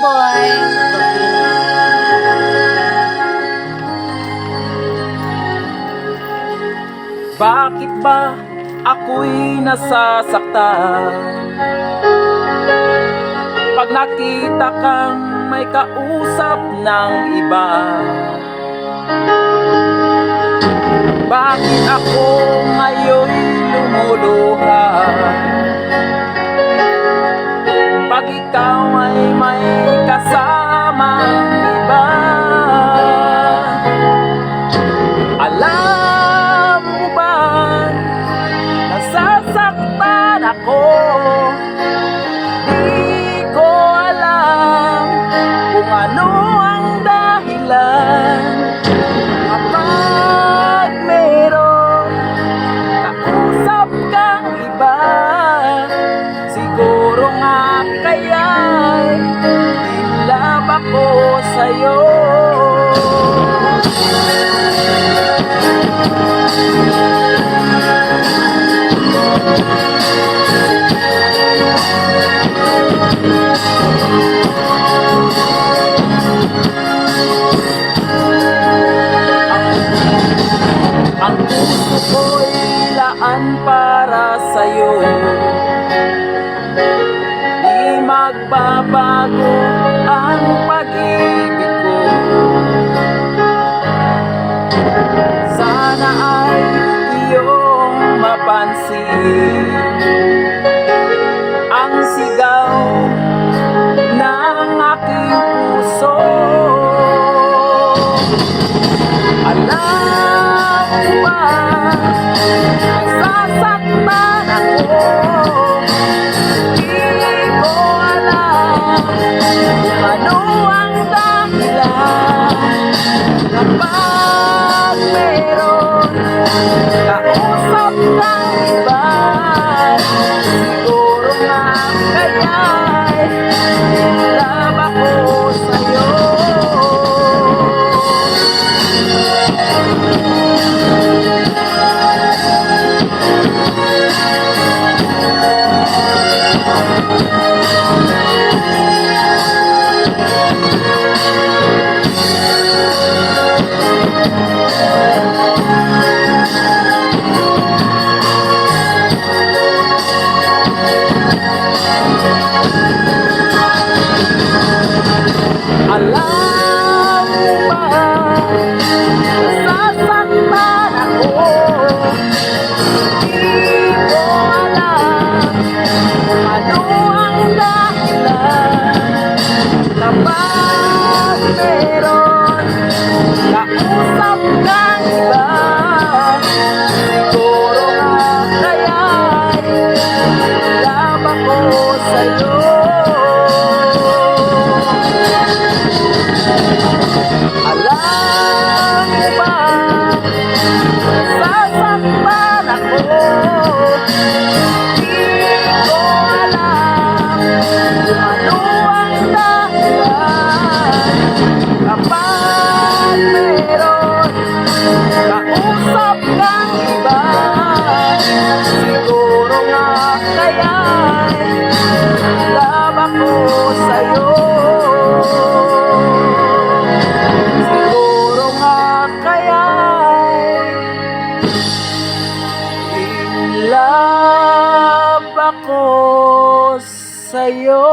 boy. Bakit ba ako'y nasasaktan pag nakita kang may kausap ng iba? Bakit ako ngayon lumuluha pag ikaw ay may kasamang iba? Alam mo ba, nasasaktan ako. Di ko alam kung ano ang dahilan. Kapag meron kausap kang iba, siguro nga kaya'y inlove ako sa'yo. Ang puso ko'y laan para sa'yo. Di magbabago ang pag-ibig ko. Sana ay iyong mapansin ang sigaw ng aking puso. Alam mo ba, nasasaktan ako. Di ko alam kung ano ang dahilan. Kapag meron kausap ng iba, siguro nga kaya'y inlove ako sa'yo. Alam mo ba, nasasaktan ako. Di ko alam kung ano ang dahilan. Kapag meron kausap kang iba, siguro nga kaya'y inlove ako sa'yo. Alam mo ba, nasasaktan ako. Di ko alam kung ano ang dahilan. Kapag meron kausap kang iba, siguro nga kaya'y inlove ako sa'yo. Siguro nga kaya'y inlove ako sa'yo.